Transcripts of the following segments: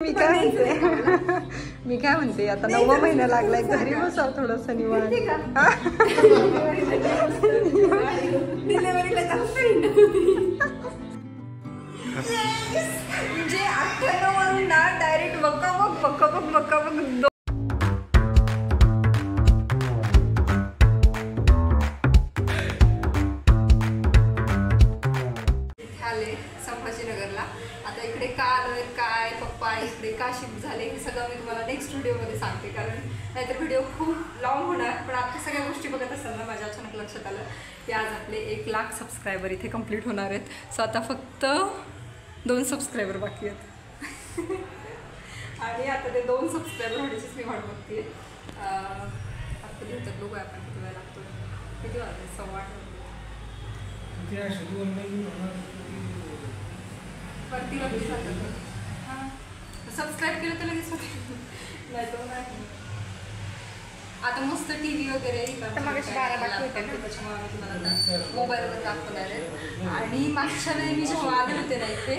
मी काय म्हणते आता 9वा महिना लागलाय, घरी बसाव थोडस निवांत. म्हणजे 98 वरून ना डायरेक्ट बक्का संभाजीनगरला. आता इकडे काय पप्पा इकडे का शिफ्ट झाले हे सगळं मी तुम्हाला नेक्स्ट व्हिडिओमध्ये सांगते, कारण नाहीतर व्हिडिओ खूप लॉंग होणार. पण आता सगळ्या गोष्टी बघत असताना माझ्या अचानक लक्षात आलं की आज आपले 1 लाख सबस्क्रायबर इथे कंप्लीट होणार आहेत. सो आता फक्त 2 सबस्क्रायबर बाकी आहेत आणि आता ते 2 सबस्क्रायबर होण्याचीच मी वाट बघते. आता दिवसात बघूया आपण किती वेळ लागतो. किती वाजले? 8:15 वरती हां सबस्क्राईब केलं तर लगेच होते. नाही तर नाही. आता मस्त टी व्ही वगैरे त्याच्यामुळे तुम्हाला मोबाईलवर दाखवणार आहे. आणि मागच्या वेळी मी जेव्हा आले होते ना इथे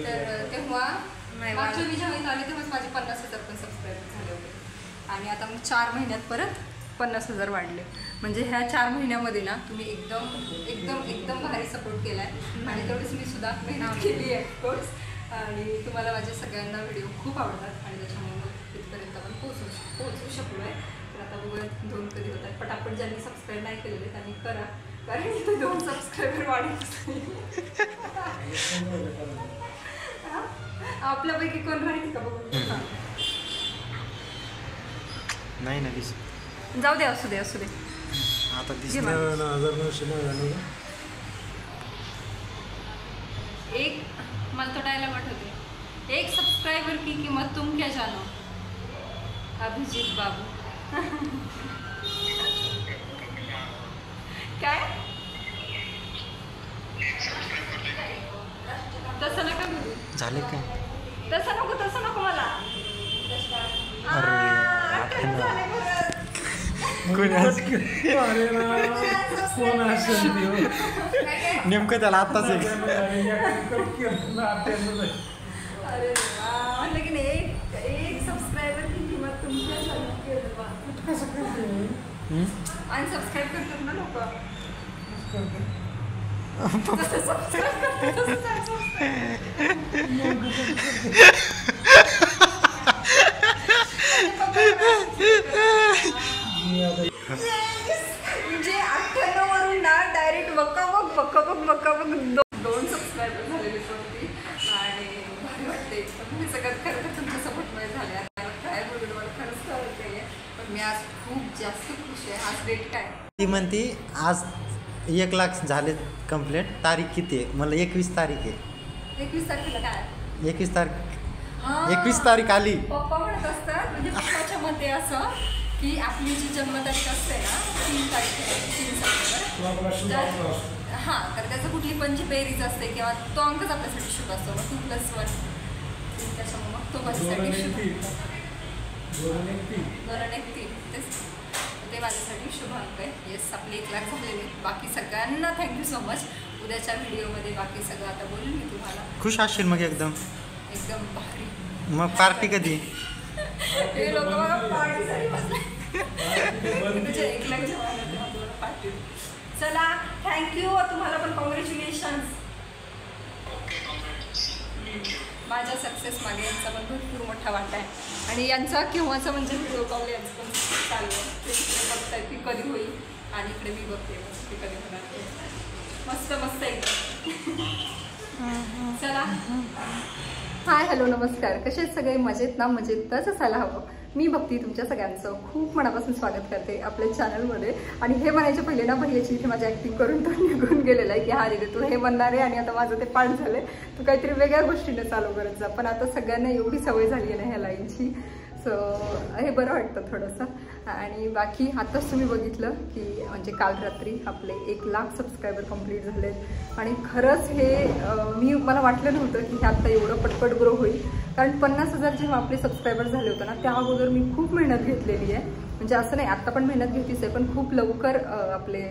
तर तेव्हा मागच्या वेळी जेव्हा इथे आले तेव्हाच माझे 50,000 पण सबस्क्राईबर झाले होते. आणि आता मग 4 महिन्यात परत 50,000 वाढले. म्हणजे ह्या 4 महिन्यामध्ये ना तुम्ही एकदम भारी सपोर्ट केला आहे. आणि तेवढीच मी सुद्धा मेहनत केली आहे ऑफकोर्स. आणि तुम्हाला माझ्या सगळ्यांना व्हिडिओ खूप आवडतात आणि त्याच्यामुळे मग तिथपर्यंत आपण पोहोचू शकलो आहे. तर आता बघूया 2 कधी होतात. पटापट ज्यांनी सबस्क्राईब नाही केलेले त्यांनी करा, कारण इथे 2 सबस्क्रायबर वाढत. आपल्यापैकी कोण राहील का बघू? नाही ना जाऊ दे, असू दे आता एक मला तो डायलॉग आठवते, 1 सब्सक्राइबर की कीमत तुम क्या जानो, अभिजीत बाबू. काय तसं नका बोलू. झाले काय? तसं नको मला. नेमकं त्याला आत्ताच अरे म्हणलं की नाही, एक सबस्क्रायबर की किंमत तुमच्या अनसबस्क्राईब करतात ना लोक. म्हणजे 98 वरून ना डायरेक्ट बक्का बघ 2 सबस्क्रायबर झालेले होती. आणि भारी वाटते. तुम्ही सगळ्यात खरं तर तुमच्या सपोर्टमुळे झाले. काय बोलू मला खरंच कळत नाही. पण मी आज खूप जास्त खुश आहे. आज डेट काय? ती म्हणती आज 1 लाख झाले कंप्लीट. तारीख किती आहे? मला 21 तारीख आहे. 21 तारखेला काय? 21 तारीख आली. पप्पा म्हणत असतात, म्हणजे पप्पाच्या मते असं की आपली जी जन्मतारीख असते ना 3 सप्टेंबर, हां, तर त्याचं कुठली पण जी बेरीज असते किंवा तो अंकच आपल्यासाठी शुभ असतो. मग 2+1 त्याच्यामुळे मग तो माझ्यासाठी शुभ. 2 तेच ते माझ्यासाठी शुभ अंक आहे. येस, आपले 1 लाख झालेले. बाकी सगळ्यांना थँक्यू सो मच. उद्याच्या व्हिडिओमध्ये बाकी सगळं आता बोलून मी तुम्हाला. खुश असशील मग एकदम भारी. मग पार्टी कधी? हे लोक बघा पार्टीसाठी बसले. तुझ्या 1 लाख जेव्हा पार्टी. चला, थँक्यू. तुम्हाला पण कॉंग्रॅच्युलेशन्स. माझ्या सक्सेस मागे यांचा पण भरपूर मोठा वाटा आहे. आणि यांचा केव्हाचा म्हणजे व्हिडिओ कॉल यांचं पण चालू आहे. ते इकडे बघताय की कधी होईल आणि इकडे मी बघते की कधी होणार. मस्त एकदम. चला, हाय, हॅलो, नमस्कार. कसे सगळे? मजेत ना? मजेतच असायला हवं. मी भक्ती तुमच्या सगळ्यांचं खूप मनापासून स्वागत करते आपल्या चॅनलमध्ये. आणि हे म्हणायच्या पहिले ना भैयाची इथे माझी ॲक्टिंग करून तो निघून गेलेला आहे की हा रे तू हे म्हणणार आहे आणि आता माझं ते पाठ झालं आहे, तू काहीतरी वेगळ्या गोष्टीने चालू करत जा. पण आता सगळ्यांना एवढी सवय झाली आहे ना ह्या लाईनची. सो हे बरं वाटतं थोडंसं. आणि बाकी आत्ताच तुम्ही बघितलं की म्हणजे काल रात्री आपले 1 लाख सबस्क्रायबर कंप्लीट झालेत. आणि खरंच हे मला वाटलं नव्हतं की हे आत्ता एवढं पटपट ग्रो होईल. कारण 50,000 जेव्हा आपले सबस्क्रायबर झाले होते ना त्या अगोदर मी खूप मेहनत घेतलेली आहे. म्हणजे असं नाही, आत्ता पण मेहनत घेतीच आहे, पण खूप लवकर आपले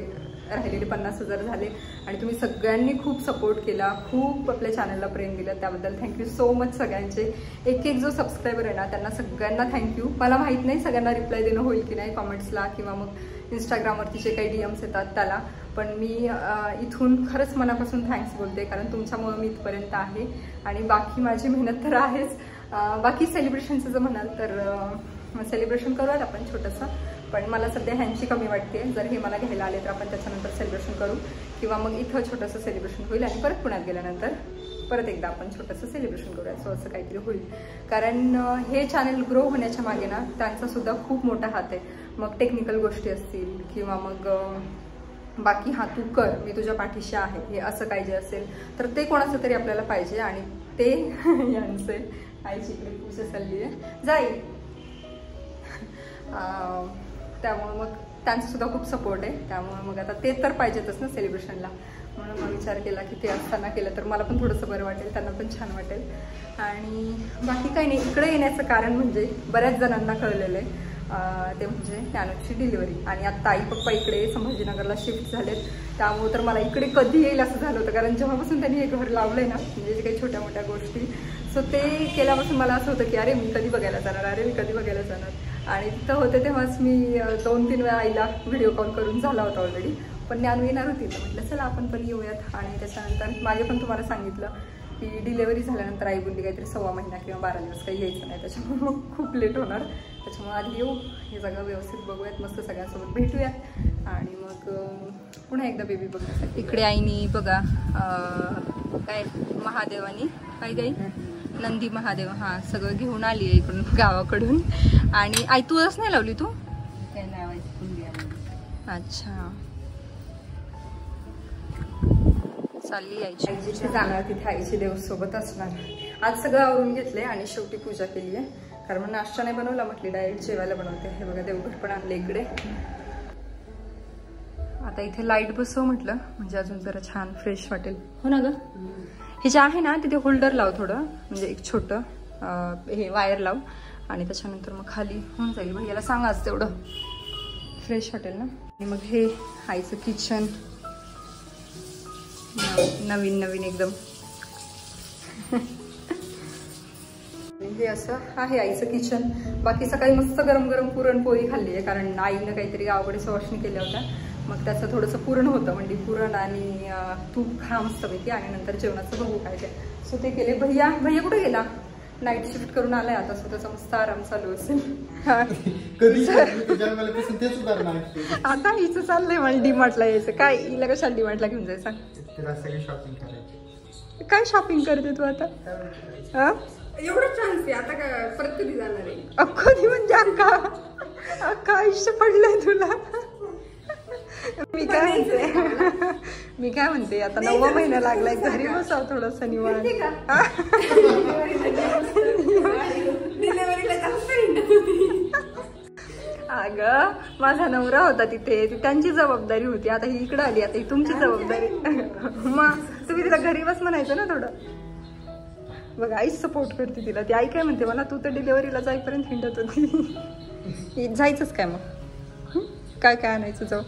राहिलेले 50,000 झाले आणि तुम्ही सगळ्यांनी खूप सपोर्ट केला, खूप आपल्या चॅनलला प्रेम दिलं, त्याबद्दल थँक्यू सो मच सगळ्यांचे. एक एक जो सबस्क्रायबर आहे ना त्यांना सगळ्यांना थँक्यू. मला माहीत नाही सगळ्यांना रिप्लाय देणं होईल की नाही कॉमेंट्सला किंवा मग इंस्टाग्रामवरती जे काही DMs येतात त्याला, पण मी इथून खरंच मनापासून थँक्स बोलते, कारण तुमच्यामुळं मी इथपर्यंत आहे. आणि बाकी माझी मेहनत तर आहेच. बाकी सेलिब्रेशनचं जर म्हणाल तर सेलिब्रेशन करूयात आपण छोटंसं, पण मला सध्या ह्यांची कमी वाटते. जर हे मला घ्यायला आले तर आपण त्याच्यानंतर सेलिब्रेशन करू किंवा मग इथं छोटंसं सेलिब्रेशन होईल आणि परत पुण्यात गेल्यानंतर परत एकदा आपण छोटंसं सेलिब्रेशन करूया. सो असं काहीतरी होईल, कारण हे चॅनल ग्रो होण्याच्या मागे ना त्यांचासुद्धा खूप मोठा हात आहे. मग टेक्निकल गोष्टी असतील किंवा मग बाकी हा तू कर, मी तुझ्या पाठीशी आहे, हे असं काही जे असेल तर ते कोणाचं तरी आपल्याला पाहिजे आणि ते यांचे आईची इकडे पूजा चालली आहे जाईल. त्यामुळे मग त्यांचासुद्धा खूप सपोर्ट आहे. त्यामुळे मग आता ते तर पाहिजेतच ना सेलिब्रेशनला, म्हणून मग विचार केला की ते असताना केलं तर मला पण थोडंसं बरं वाटेल, त्यांना पण छान वाटेल. आणि बाकी काही नाही, इकडे येण्याचं कारण म्हणजे बऱ्याच जणांना कळलेलं आहे, ते म्हणजे ज्ञानूची डिलिव्हरी. आणि आता आई पप्पा इकडे संभाजीनगरला शिफ्ट झालेत, त्यामुळे तर मला इकडे कधी येईल असं झालं होतं, कारण जेव्हापासून त्यांनी हे घर लावलंय ना, म्हणजे जे काही छोट्या मोठ्या गोष्टी, सो ते केल्यापासून मला असं होतं की अरे मी कधी बघायला जाणार, अरे मी कधी बघायला जाणार. आणि तिथं होते तेव्हाच मी 2-3 वेळा आईला व्हिडिओ कॉल करून झाला होता ऑलरेडी, पण ज्ञानू येणार होती तर म्हटलं चला आपण पण येऊयात. आणि त्याच्यानंतर मागे पण तुम्हाला सांगितलं की डिलेव्हरी झाल्यानंतर आई बोलली काहीतरी 1.25 महिना किंवा 12 दिवस काही यायचं नाही, त्याच्यामुळे मग खूप लेट होणार. त्याच्यामुळे आधी येऊ, हे सगळं व्यवस्थित बघूयात, मस्त सगळ्यांसोबत भेटूयात आणि मग पुन्हा एकदा बेबी बघण्यासाठी. इकडे आईनी बघा काय महादेवानी काय काही नंदी महादेव हा सगळं घेऊन आली आहे इकडून गावाकडून. आणि आई तुळस नाही लावली तू? अच्छा, चालली आईची जिथे जाणार तिथे आईचे देव सोबत असणार. आज सगळं आवरून घेतलंय आणि शेवटी पूजा केली आहे, कारण मग नाश्ता नाही बनवला, म्हटली डायरेक्ट जेवायला बनवते. हे बघा देवघर पण आणले इकडे. आता इथे लाईट बसव म्हटलं म्हणजे अजून जरा छान फ्रेश वाटेल, हो ना ग? हे जे आहे ना तिथे होल्डर लाव थोडं, म्हणजे एक छोटं हे वायर लाव आणि त्याच्यानंतर मग खाली होऊन जाईल. भैयाला सांग आज तेवढं फ्रेश वाटेल ना. आणि मग हे आईचं किचन नवीन नवीन एकदम. हे असं आहे आईचं किचन. बाकी सकाळी मस्त गरम गरम पुरणपोळी खाल्ली आहे, कारण आईनं काहीतरी गावाकडे सवाशणी केल्या होत्या, मग त्याचं थोडंसं पुरण होतं, म्हणजे पुरण आणि तूप खा मस्तपैकी आणि नंतर जेवणाचं बघू काय ते. सो ते केले. भैया कुठे गेला? नाईट शिफ्ट करून आलाय आता, स्वतःचा मस्त आराम चालू असेल. आता हिचं चाललंय मला डीमार्टला यायचं. काय हिला कशाला डीमार्टला घेऊन जायचं? काय शॉपिंग करते तू आता? एवढं चान्स आहे आता, काय परत कधी जाणार आहे? कधी म्हणजे अक्का आयुष्य पडलंय तुला. मी काय म्हणते आता 9वा महिना लागलाय, घरी बसाव थोडस निवांत. अगं माझा नवरा होता तिथे, ती त्यांची जबाबदारी होती, आता ही इकडे आली, आता ही तुमची जबाबदारी. मग तुम्ही तिला घरी बस म्हणायचं ना थोडं. बघ आईच सपोर्ट करते तिला. ती आई काय म्हणते मला, तू तर डिलिव्हरीला जाईपर्यंत हिंडत होती, जायचंच काय मग? काय काय आणायचं जाऊ?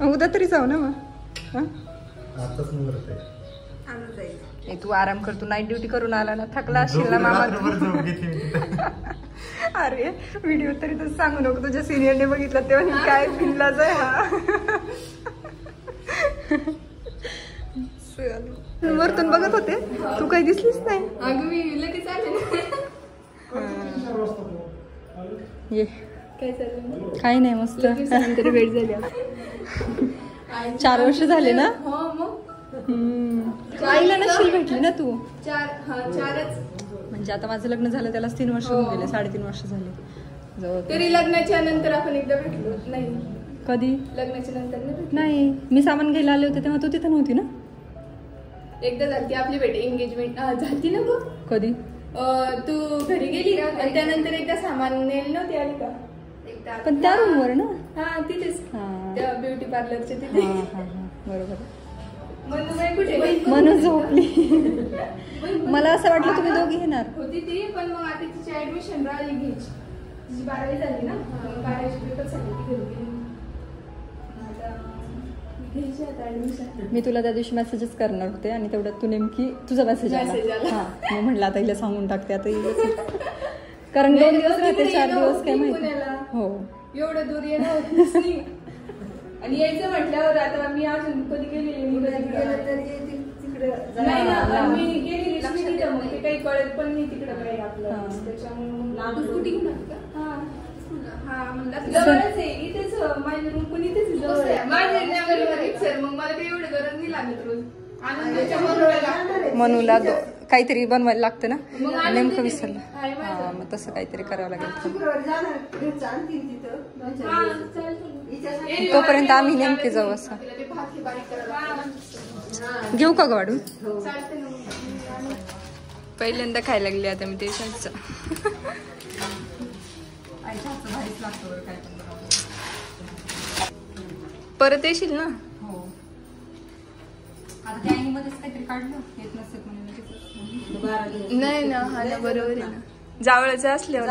उद्या तरी जाऊ ना मग. तू आराम कर, तू नाईट ड्युटी करून आला ना, थकला असशील ना मामा. अरे व्हिडिओ तरी तर सांगू नको, तुझ्या सिनियरने बघितलं तेव्हा काय फिरलाच आहे हा. वरतून बघत होते, तू काही दिसलीच नाही. अगं मी लगेच आले. ये काही नाही, मस्त तरी वेळ झाली. 4 वर्ष झाले ना. आईला नशील भेटली ना तू. 4च म्हणजे आता माझं लग्न झालं त्याला 3 वर्ष होऊन गेले, 3.5 वर्ष झाले. तरी लग्नाच्या नंतर आपण एकदा भेटलो नाही. कधी? लग्नाच्या नंतर नाही, मी सामान घ्यायला आले होते तेव्हा तू तिथं नव्हती ना. एकदा झाली आपली भेट, एंगेजमेंट झाली ना ग. कधी? तू घरी गेली का आणि त्यानंतर एकदा सामान नेल नव्हती आली का? पण त्या रूमवर ना. हा तिथेच, त्या ब्युटी पार्लरच्या तिथे. बरोबर. कुठे? मनू झोपली. मला असं वाटलं तुम्ही दोघी येणार होती ती, पण मग आता तिची ऍडमिशन राहिली घ्यायची. तिची 12वी झाली ना, 12वीचे पेपर झाले की घरी गेली. आता मी घ्यायची आता ऍडमिशन. मी तुला त्या दिवशी मेसेजेस करणार होते आणि तेवढ्यात तू नेमकी तुझा मेसेज आला. हा मग म्हटलं आता हिला सांगून टाकते आता हिला. कारण 2 दिवस राहते 4 दिवस काय माहिती. हो एवढं दूर येणं होत नाही. आणि यायचं म्हटल्यावर आता मी अजून कधी गेलेली मी कधी गेलं तर नाही ना, मी गेलेली तिथं मग ते काही कळत पण नाही तिकडं काही आपलं. त्याच्यामुळे स्कूटी घेऊन जवळच आहे इथेच. माझं रूम पण इथेच जवळ आहे. मग मला काही एवढं गरज नाही लागत रोज. मनूला काहीतरी बनवायला लागतं ना, नेमकं विसरलं. हा मग तसं काहीतरी करावं लागेल. तोपर्यंत आम्ही नेमके जाऊ. असं घेऊ का ग वाढून? पहिल्यांदा खायला लागली आता मी टेशनचं. परत येशील ना? हो. आता त्या मध्येच काहीतरी काढलं येत नसत म्हणजे. नाही ना, हा ना बरोबर आहे ना. जावळचं असल्यावर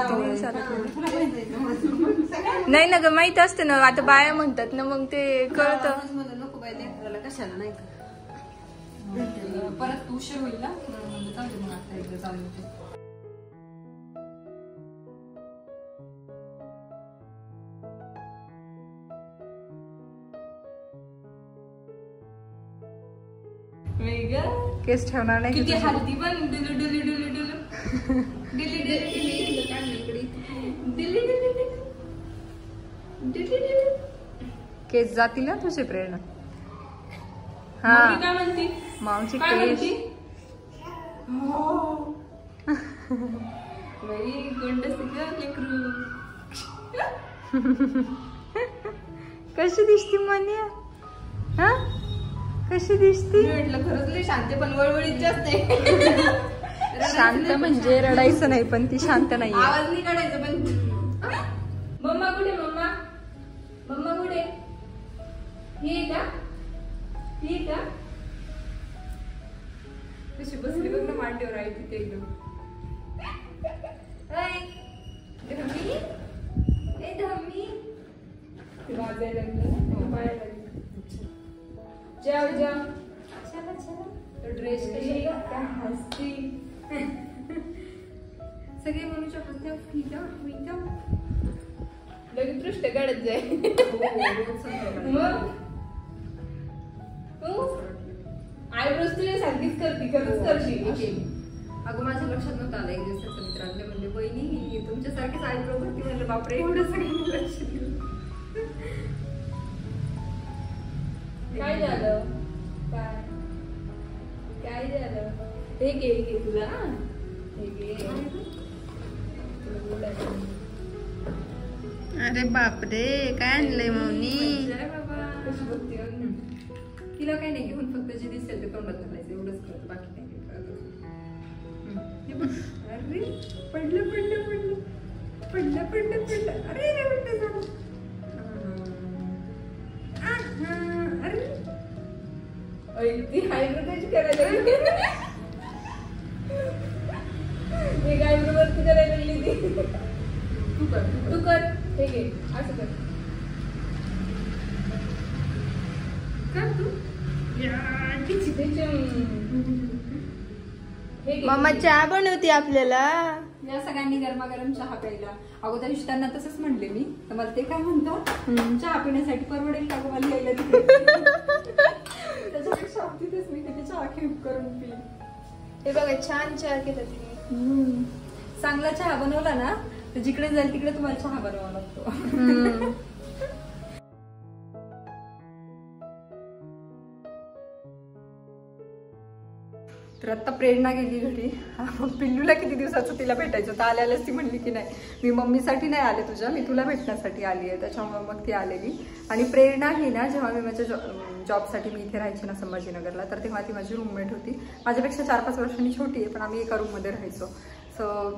नाही ना ग, माहित असतं ना. आता बाया म्हणतात ना, मग ते कळतं. नको बाय लेकराला कशाला नाही का परत उशीर होईल ना. मग आता एकदा जाऊन केस ठेवणार नाही. किती हलती पण डुलू डुलू डुलू डुलू डिली डिली डिली डिली. केस जातील ना तुझे प्रेरणा. हा काय म्हणती मावची केस. बाई गोंडस लेकरू. कशी दिसती मनिया? हा कशी दिसती? म्हटलं खरंच लय शांत पण वळवळीत जास्त आहे. शांत म्हणजे रडायचं नाही पण ती शांत नाही. आवाज नाही काढायचा पण. मम्मा कुठे? मम्मा मम्मा कुठे? ही का? ही का? कशी बसली बघ ना मांडीवर आहे तिथे एकदम. धमी ए धमी वाजायला लागलं पाया लागली. जाओ जाओ. चला चला. ड्रेस कशी काय हसती. सगळे मनुष्य हसते. फिजा फिजा लगेच पृष्ठ काढत जाय. मग तू आयब्रोज तुझ्या सारखीच करते. खरंच करशील. अगं माझ्या लक्षात नव्हतं आलं. एक दिवसाचं मित्रांनी म्हणजे बहिणी तुमच्यासारखीच आयब्रो करते. म्हणलं बापरे एवढं सगळं लक्ष दिलं. काय झालं? काय झालं? हे घे तुला. हे घे. अरे बापरे काय आणलंय मौनी? कशी बघते. तिला काही नाही घेऊन फक्त जे दिसेल ते तोंडात घालायचं एवढंच करत. बाकी काही अरे पडलं पडलं पडलं पडलं पडलं पडलं. अरे रे म्हणते झालं. अरे ती हायब्रो कशी करायला लागली. एक आयब्रो वरती करायला लागली ती. तू कर. हे घे असं कर. तू मम्मा चहा बनवते आपल्याला. या सगळ्यांनी गरमागरम चहा प्यायला. अगोदर दिवशी त्यांना तसंच म्हणले मी. तर मला ते काय म्हणतात चहा पिण्यासाठी परवडेल का गं मला यायला तिथे. त्याच्यापेक्षा तिथेच मी तिथे चहा खेप करून पी. हे बघा छान चहा केला तिने. चांगला चहा बनवला ना तर जिकडे जाईल तिकडे तुम्हाला चहा बनवावा लागतो. तर आता प्रेरणा गेली घरी. पिल्लूला किती दिवसाचं तिला भेटायचं तर आल्यालाच ती म्हणली की नाही मी मम्मीसाठी नाही आले तुझ्या, मी तुला भेटण्यासाठी आली आहे. त्याच्यामुळे मग ती आलेली. आणि प्रेरणा ही ना जेव्हा मी माझ्या जॉबसाठी मी इथे राहायचे ना संभाजीनगरला तर तेव्हा ती माझी रूममेट होती. माझ्यापेक्षा 4-5 वर्षांनी छोटी आहे पण आम्ही एका रूममध्ये राहायचो. सो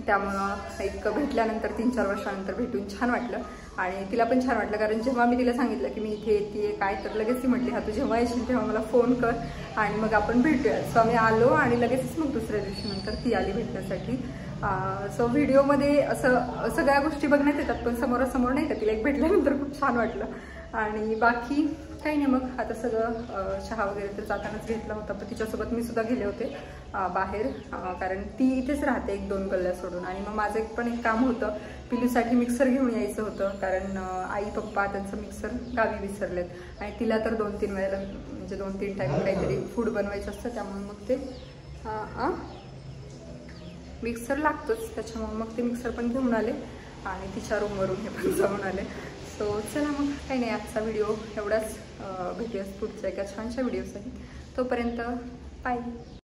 त्यामुळं एक भेटल्यानंतर 3-4 वर्षानंतर भेटून छान वाटलं. आणि तिला पण छान वाटलं कारण जेव्हा मी तिला सांगितलं की मी इथे येते काय तर लगेच ती म्हटली हा तू जेव्हा येशील तेव्हा मला फोन कर आणि मग आपण भेटूया. सो आम्ही आलो आणि लगेचच मग दुसऱ्या दिवशी नंतर ती आली भेटण्यासाठी. सो व्हिडिओमध्ये असं सगळ्या गोष्टी बघण्यात येतात, पण समोरासमोर नाही का तिला एक भेटल्यानंतर खूप छान वाटलं। आणि बाकी काही नाही, मग आता सगळं चहा वगैरे तर जातानाच घेतला होता, पण तिच्यासोबत मी सुद्धा गेले होते बाहेर, कारण ती इथेच राहते 1-2 गल्ल्या सोडून। आणि मग माझं पण एक काम होतं, पिलूसाठी मिक्सर घेऊन यायचं होतं, कारण आई पप्पा त्यांचं मिक्सर गावी विसरलेत आणि तिला तर 2-3 वेळेला म्हणजे 2-3 टाईम काहीतरी फूड बनवायचं असतं, त्यामुळे मग ते मिक्सर लागतोच, त्याच्यामुळे मग ते मिक्सर पण घेऊन आले आणि तिच्या रूमवरून हे पण जाऊन आले। सो चला मग काही नाही, आजचा व्हिडिओ एवढाच, भेटूयाच पुढच्या एका छानशा व्हिडिओसाठी, तोपर्यंत बाय।